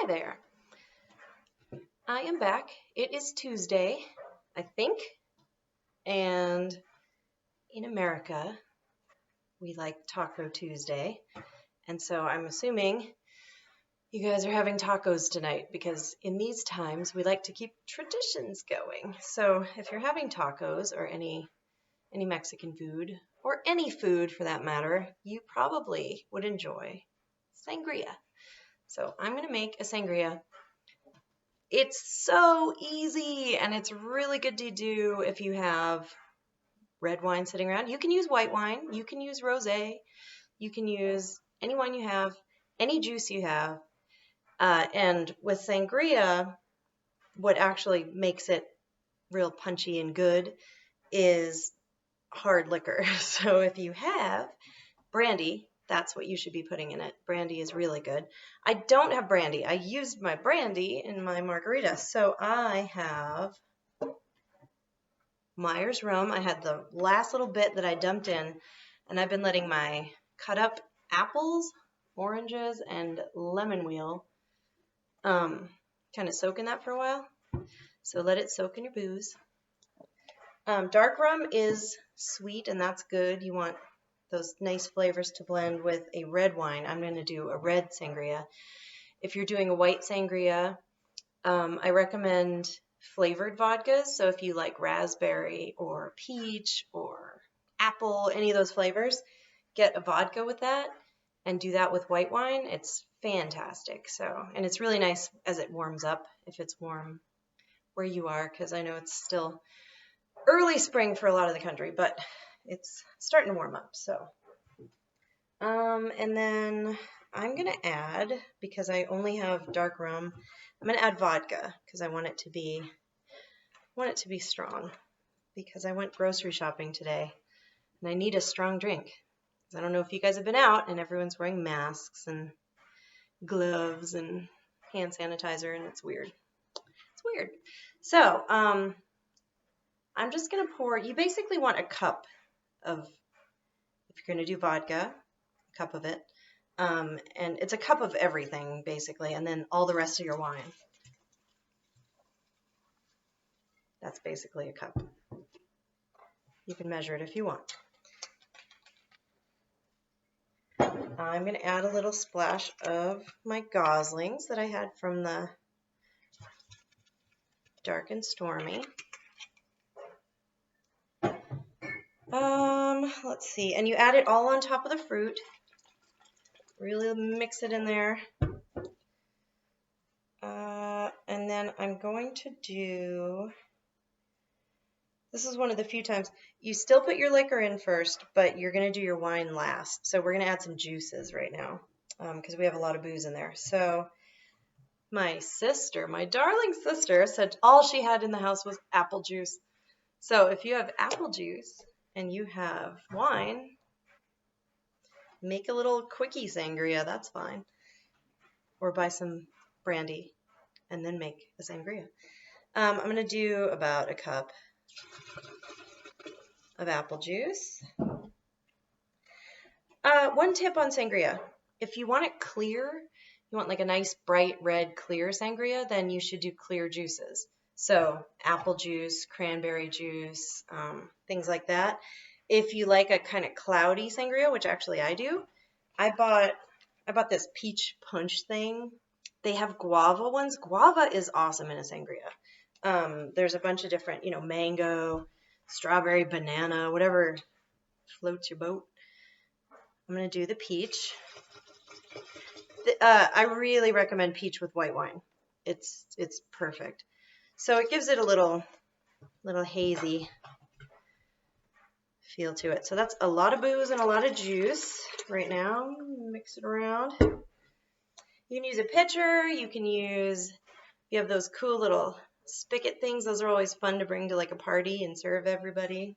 there. I am back. It is Tuesday, I think, and in America, we like Taco Tuesday, and so I'm assuming you guys are having tacos tonight because in these times, we like to keep traditions going. So if you're having tacos or any Mexican food, or any food for that matter, you probably would enjoy sangria. So I'm going to make a sangria. It's so easy, and it's really good to do if you have red wine sitting around. You can use white wine, you can use rosé, you can use any wine you have, any juice you have. And with sangria, what actually makes it real punchy and good is hard liquor. So if you have brandy, that's what you should be putting in it. Brandy is really good. I don't have brandy. I used my brandy in my margarita. So I have Myers rum. I had the last little bit that I dumped in, and I've been letting my cut up apples, oranges, and lemon wheel kind of soak in that for a while. So let it soak in your booze. Dark rum is sweet, and that's good. You want those nice flavors to blend with a red wine. I'm going to do a red sangria. If you're doing a white sangria, I recommend flavored vodkas. So if you like raspberry or peach or apple, any of those flavors, get a vodka with that and do that with white wine. It's fantastic. And it's really nice as it warms up, if it's warm where you are, because I know it's still early spring for a lot of the country, but it's starting to warm up. And then I'm going to add, because I only have dark rum, I'm going to add vodka because I want it to be strong, because I went grocery shopping today and I need a strong drink. I don't know if you guys have been out and everyone's wearing masks and gloves and hand sanitizer, and it's weird. It's weird. So, I'm just going to pour, you basically want a cup of, if you're going to do vodka, a cup of it, and it's a cup of everything, basically, and then all the rest of your wine. That's basically a cup. You can measure it if you want. I'm going to add a little splash of my Goslings that I had from the Dark and Stormy. Let's see, and you add it all on top of the fruit. Really mix it in there. And then I'm going to do, this is one of the few times, you still put your liquor in first, but you're going to do your wine last. So we're going to add some juices right now, because we have a lot of booze in there. So my sister, my darling sister, said all she had in the house was apple juice. So if you have apple juice and you have wine, make a little quickie sangria, that's fine. Or buy some brandy and then make a sangria. I'm going to do about a cup of apple juice. One tip on sangria. If you want it clear, you want like a nice bright red clear sangria, then you should do clear juices. So apple juice, cranberry juice, things like that. If you like a kind of cloudy sangria, which actually I do, I bought this peach punch thing. They have guava ones. Guava is awesome in a sangria. There's a bunch of different, mango, strawberry, banana, whatever floats your boat. I'm going to do the peach. I really recommend peach with white wine. It's perfect. So it gives it a little hazy feel to it. So that's a lot of booze and a lot of juice right now. Mix it around. You can use a pitcher. You can use, if you have those cool little spigot things, those are always fun to bring to like a party and serve everybody.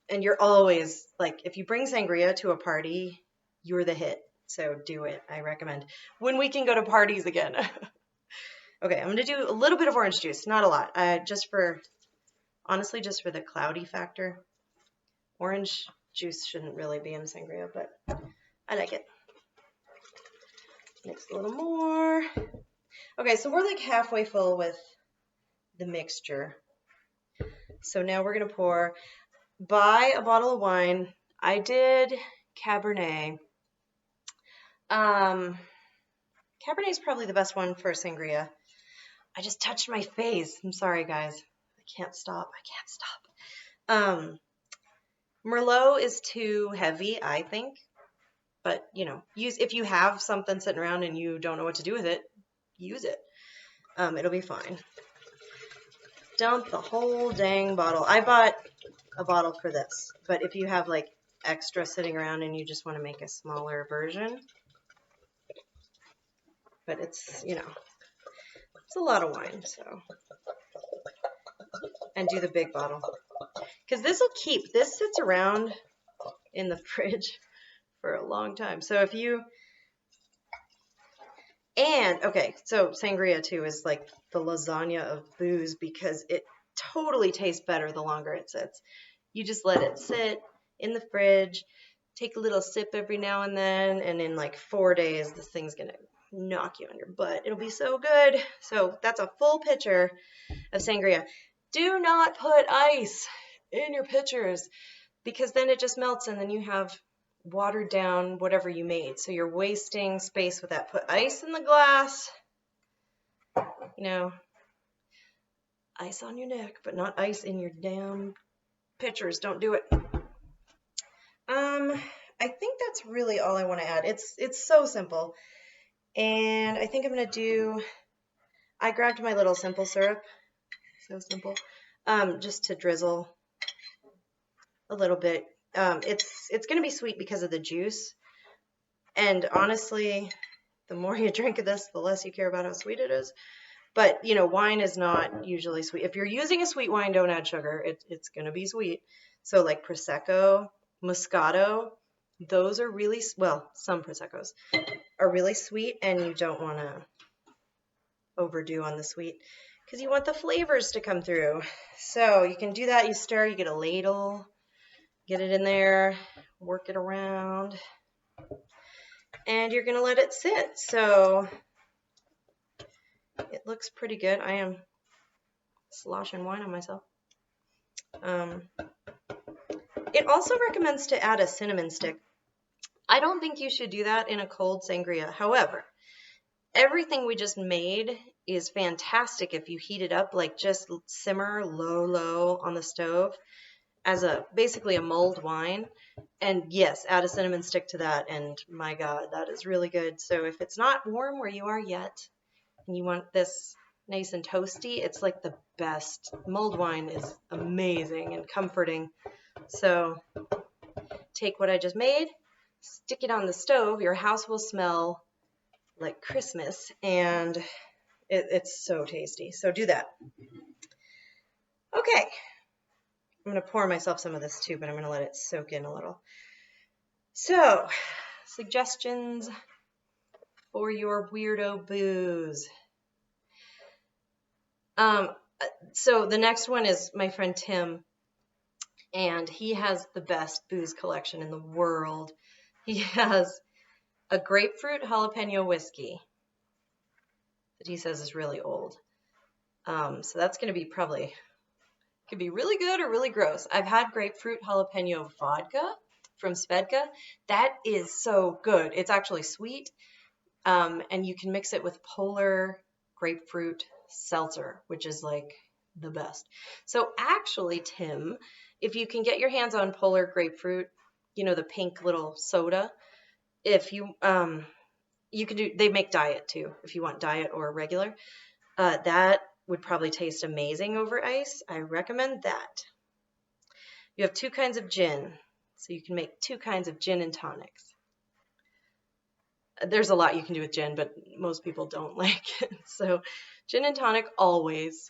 And you're always, like, if you bring sangria to a party, you're the hit. So do it. I recommend. When we can go to parties again. Okay, I'm going to do a little bit of orange juice. Not a lot. Honestly, just for the cloudy factor. Orange juice shouldn't really be in sangria, but I like it. Mix a little more. Okay, so we're like halfway full with the mixture. So now we're going to buy a bottle of wine. I did Cabernet. Cabernet is probably the best one for sangria. I just touched my face. I'm sorry, guys. I can't stop. Merlot is too heavy, I think. But, if you have something sitting around and you don't know what to do with it, use it. It'll be fine. Dump the whole dang bottle. I bought a bottle for this, but if you have like extra sitting around and you just want to make a smaller version, but it's a lot of wine, so, and do the big bottle, because this sits around in the fridge for a long time. So okay, so sangria too is like the lasagna of booze, because it totally tastes better the longer it sits. You just let it sit in the fridge, take a little sip every now and then, and in like 4 days, this thing's gonna knock you on your butt. It'll be so good. So that's a full pitcher of sangria. Do not put ice in your pitchers, because then it just melts and then you have watered down whatever you made. So you're wasting space with that. Put ice in the glass, ice on your neck, but not ice in your damn pitchers. Don't do it. I think that's really all I want to add. It's so simple. And I think I'm going to I grabbed my little simple syrup. So simple. Just to drizzle a little bit. It's going to be sweet because of the juice. And honestly, the more you drink of this, the less you care about how sweet it is. But, wine is not usually sweet. If you're using a sweet wine, don't add sugar. It's going to be sweet. So like Prosecco, Moscato, those are really, some Proseccos are really sweet, and you don't want to overdo on the sweet because you want the flavors to come through. So you can do that. You stir, you get a ladle, get it in there, work it around, and you're going to let it sit. So it looks pretty good. I am sloshing wine on myself. It also recommends to add a cinnamon stick. I don't think you should do that in a cold sangria. However, everything we just made is fantastic if you heat it up, like just simmer low on the stove as basically a mulled wine. And yes, add a cinnamon stick to that, and my God, that is really good. So if it's not warm where you are yet, and you want this nice and toasty, it's like the best. Mulled wine is amazing and comforting. So take what I just made, stick it on the stove. Your house will smell like Christmas, and it's so tasty. So do that. Okay. I'm going to pour myself some of this too, but I'm going to let it soak in a little. So, suggestions for your weirdo booze. So the next one is my friend Tim, and he has the best booze collection in the world. He has a grapefruit jalapeno whiskey that he says is really old. So that's going to be could be really good or really gross. I've had grapefruit jalapeno vodka from Svedka. That is so good. It's actually sweet, and you can mix it with Polar grapefruit seltzer, which is like the best. So actually, Tim, if you can get your hands on Polar grapefruit, the pink little soda, if you you can they make diet too, if you want diet or regular. That would probably taste amazing over ice. I recommend that. You have 2 kinds of gin, so you can make 2 kinds of gin and tonics. There's a lot you can do with gin, but most people don't like it. So gin and tonic, always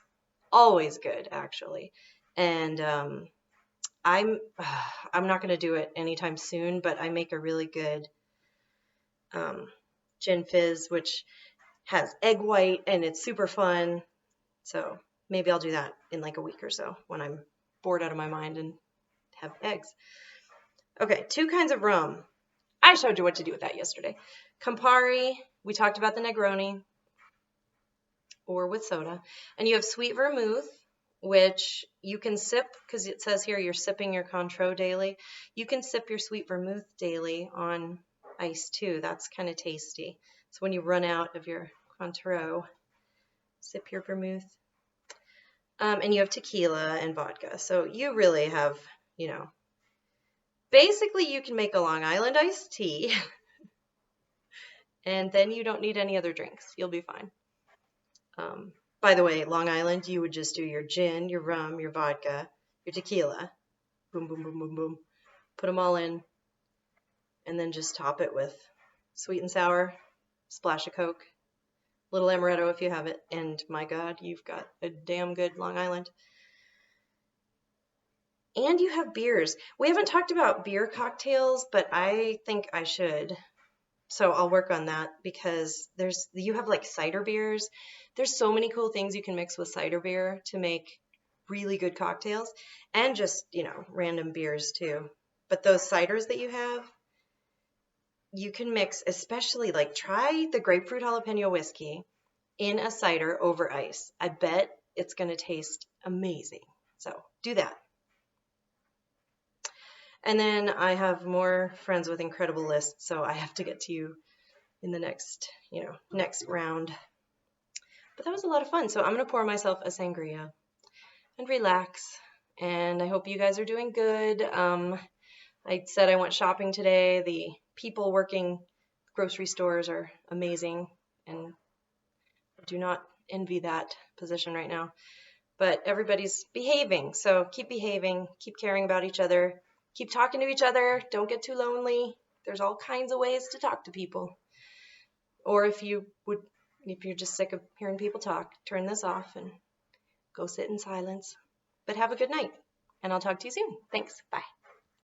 good, actually. And I'm not going to do it anytime soon, but I make a really good gin fizz, which has egg white, and it's super fun. So maybe I'll do that in like a week or so when I'm bored out of my mind and have eggs. Okay, 2 kinds of rum. I showed you what to do with that yesterday. Campari We talked about the Negroni or with soda. And you have sweet vermouth, which you can sip, because it says here you're sipping your Cointreau daily. You can sip your sweet vermouth daily on ice too. That's kind of tasty. So when you run out of your Cointreau, sip your vermouth. And you have tequila and vodka. So you really have, basically you can make a Long Island iced tea and then you don't need any other drinks. You'll be fine. By the way, Long Island, you would just do your gin, your rum, your vodka, your tequila. Boom, boom, boom, boom, boom. Put them all in and then just top it with sweet and sour, splash of Coke, little amaretto if you have it. And my God, you've got a damn good Long Island. And you have beers. We haven't talked about beer cocktails, but I think I should. So I'll work on that because you have like cider beers. There's so many cool things you can mix with cider beer to make really good cocktails and just, random beers too. But those ciders that you have, you can mix, especially like try the grapefruit jalapeno whiskey in a cider over ice. I bet it's going to taste amazing. So do that. And then I have more friends with incredible lists, so I have to get to you in the next round. But that was a lot of fun. So I'm going to pour myself a sangria and relax. And I hope you guys are doing good. I said I went shopping today. The people working grocery stores are amazing, and I do not envy that position right now. But everybody's behaving, so keep behaving, keep caring about each other. Keep talking to each other. Don't get too lonely. There's all kinds of ways to talk to people. Or if you're just sick of hearing people talk, turn this off and go sit in silence. But have a good night, and I'll talk to you soon. Thanks. Bye.